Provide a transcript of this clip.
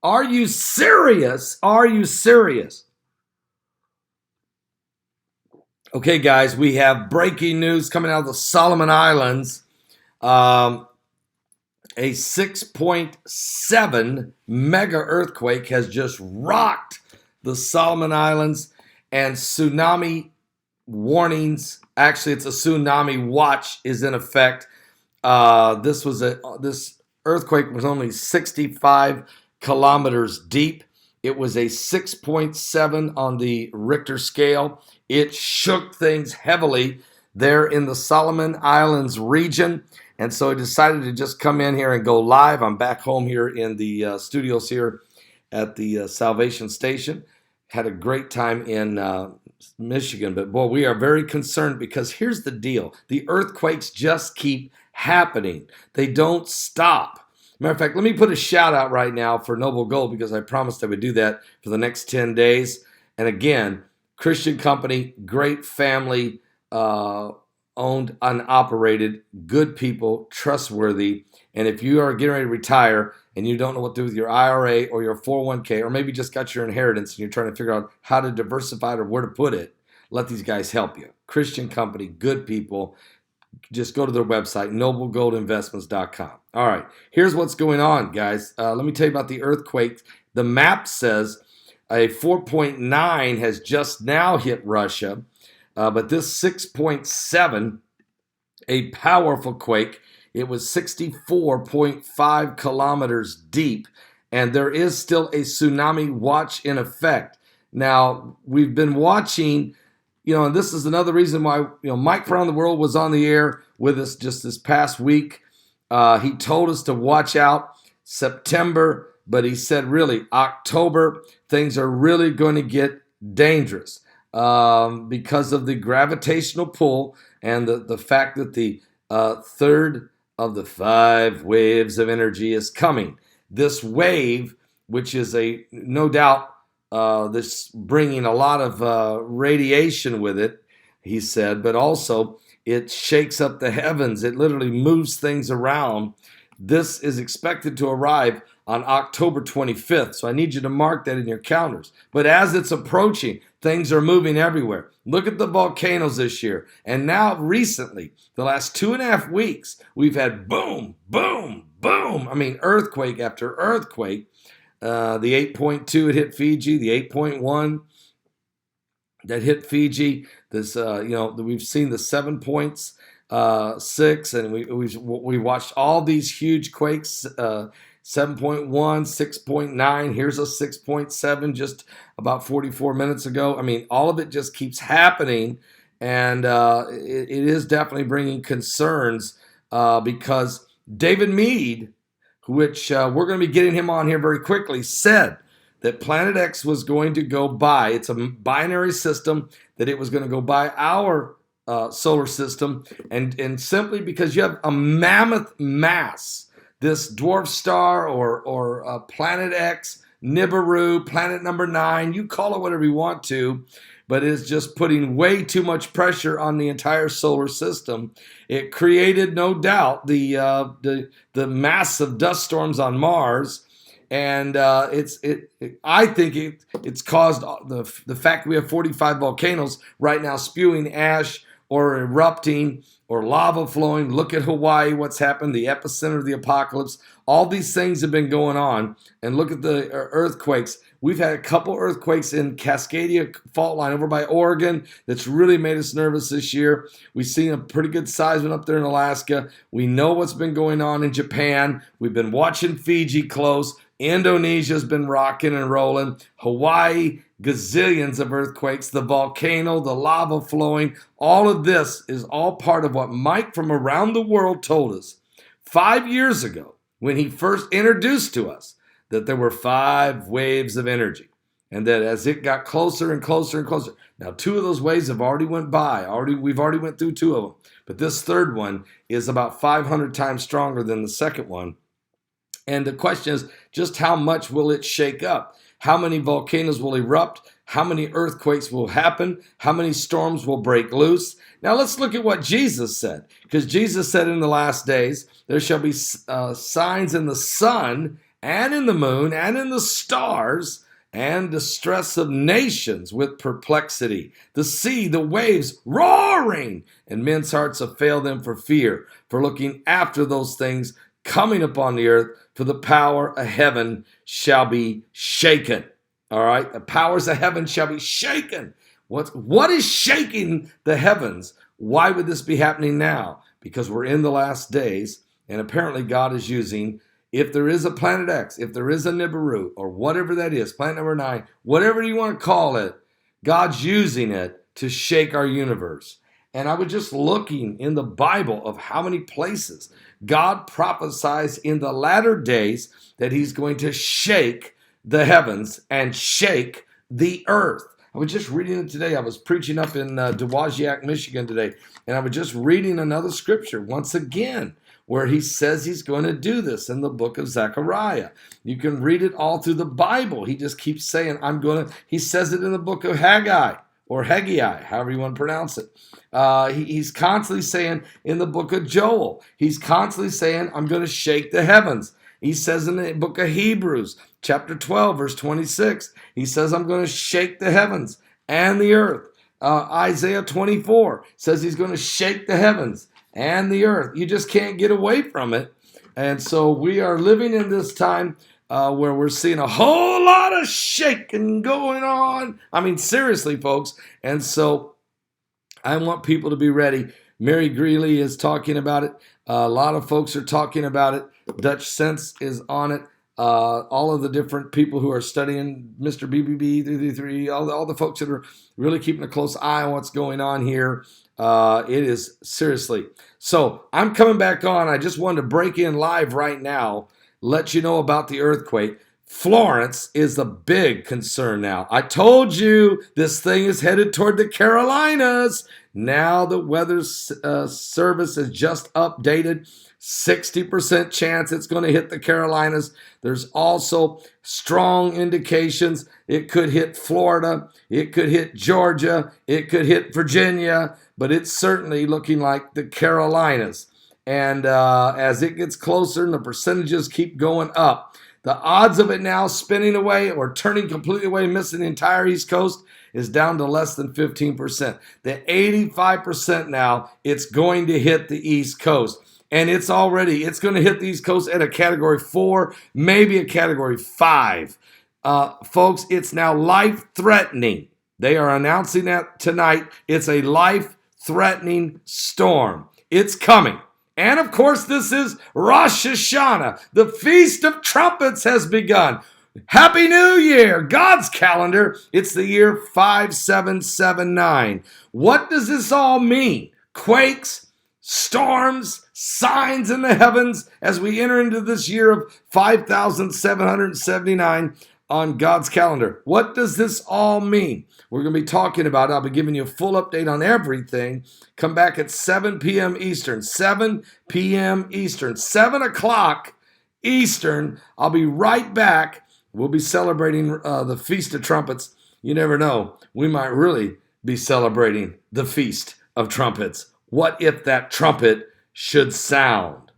Are you serious? Are you serious? Okay, guys, we have breaking news coming out of the Solomon Islands. Um, a 6.7 mega earthquake has just rocked the Solomon Islands, and tsunami warnings. Actually, it's a tsunami watch is in effect. This earthquake was only 65 kilometers deep. It was a 6.7 on the Richter scale. It shook things heavily there in the Solomon Islands region. And so I decided to just come in here and go live. I'm back home here in the studios here at the Salvation Station. Had a great time in Michigan, but boy, we are very concerned because here's the deal. The earthquakes just keep happening. They don't stop. Matter of fact, let me put a shout out right now for Noble Gold because I promised I would do that for the next 10 days. And again, Christian company, great family, owned and operated, good people, trustworthy. And if you are getting ready to retire and you don't know what to do with your IRA or your 401k, or maybe just got your inheritance and you're trying to figure out how to diversify it or where to put it, let these guys help you. Christian company, good people. Just go to their website, noblegoldinvestments.com. All right, here's what's going on, guys. Let me tell you about the earthquake. The map says a 4.9 has just now hit Russia, but this 6.7, a powerful quake. It was 64.5 kilometers deep, and there is still a tsunami watch in effect. Now, we've been watching, and this is another reason why, Mike from around the world was on the air with us just this past week. He told us to watch out September, but he said really October, things are really going to get dangerous because of the gravitational pull and the fact that the third of the 5 waves of energy is coming. This wave, which is no doubt this bringing a lot of radiation with it, he said, but also it shakes up the heavens. It literally moves things around. This is expected to arrive on October 25th. So I need you to mark that in your calendars. But as it's approaching, things are moving everywhere. Look at the volcanoes this year. And now recently, the last 2.5 weeks, we've had boom, boom, boom. I mean, earthquake after earthquake. The 8.2, it hit Fiji. The 8.1 that hit Fiji. This, we've seen the 7.6, and we watched all these huge quakes. 7.1, 6.9. Here's a 6.7 just about 44 minutes ago. I mean, all of it just keeps happening, and it is definitely bringing concerns because David Meade, which we're going to be getting him on here very quickly, said that Planet X was going to go by. It's a binary system that it was going to go by our solar system, and simply because you have a mammoth mass, this dwarf star or Planet X, Nibiru, planet number 9, you call it whatever you want to, but it's just putting way too much pressure on the entire solar system. It created, no doubt, the massive dust storms on Mars, and I think it's caused the fact that we have 45 volcanoes right now spewing ash or erupting or lava flowing. Look at Hawaii, what's happened, the epicenter of the apocalypse. All these things have been going on. And look at the earthquakes. We've had a couple earthquakes in Cascadia fault line over by Oregon that's really made us nervous this year. We've seen a pretty good seismic up there in Alaska. We know what's been going on in Japan. We've been watching Fiji close. Indonesia's been rocking and rolling. Hawaii, gazillions of earthquakes, the volcano, the lava flowing. All of this is all part of what Mike from around the world told us 5 years ago when he first introduced to us that there were 5 waves of energy, and that as it got closer and closer and closer. Now, 2 of those waves have already went by. We've already went through 2 of them. But this third one is about 500 times stronger than the second one. And the question is, just how much will it shake up? How many volcanoes will erupt? How many earthquakes will happen? How many storms will break loose? Now let's look at what Jesus said. Because Jesus said in the last days, there shall be signs in the sun and in the moon, and in the stars, and distress of nations with perplexity. The sea, the waves roaring, and men's hearts have failed them for fear, for looking after those things coming upon the earth, for the power of heaven shall be shaken. All right, the powers of heaven shall be shaken. What is shaking the heavens? Why would this be happening now? Because we're in the last days, and apparently God is using, if there is a planet X, if there is a Nibiru, or whatever that is, planet number 9, whatever you want to call it, God's using it to shake our universe. And I was just looking in the Bible of how many places God prophesies in the latter days that he's going to shake the heavens and shake the earth. I was just reading it today. I was preaching up in Dowagiac, Michigan today, and I was just reading another scripture once again where he says he's going to do this in the book of Zechariah. You can read it all through the Bible. He just keeps saying, he says it in the book of Haggai or Haggai, however you want to pronounce it. He's constantly saying in the book of Joel, he's constantly saying, I'm going to shake the heavens. He says in the book of Hebrews, chapter 12, verse 26, he says, I'm going to shake the heavens and the earth. Isaiah 24 says he's going to shake the heavens and the earth. You just can't get away from it. And so we are living in this time where we're seeing a whole lot of shaking going on. I mean, seriously, folks. And so I want people to be ready. Mary Greeley is talking about it. A lot of folks are talking about it. Dutch Sense is on it. All of the different people who are studying Mr. BBB 333, all the folks that are really keeping a close eye on what's going on here. It is seriously. So I'm coming back on. I just wanted to break in live right now, let you know about the earthquake. Florence is the big concern now. I told you this thing is headed toward the Carolinas. Now the weather service has just updated. 60% chance it's going to hit the Carolinas. There's also strong indications it could hit Florida, it could hit Georgia, it could hit Virginia, but it's certainly looking like the Carolinas. And as it gets closer and the percentages keep going up, the odds of it now spinning away or turning completely away, missing the entire East Coast, is down to less than 15%. The 85% now, it's going to hit the East Coast. And it's going to hit the East Coast at a Category 4, maybe a Category 5. Folks, it's now life-threatening. They are announcing that tonight. It's a life-threatening storm. It's coming. And of course, this is Rosh Hashanah. The Feast of Trumpets has begun. Happy New Year! God's calendar. It's the year 5779. What does this all mean? Quakes, storms, signs in the heavens as we enter into this year of 5779 on God's calendar. What does this all mean? We're going to be talking about it. I'll be giving you a full update on everything. Come back at 7 p.m. Eastern. 7 p.m. Eastern. 7 o'clock Eastern. I'll be right back. We'll be celebrating the Feast of Trumpets. You never know. We might really be celebrating the Feast of Trumpets. What if that trumpet should sound?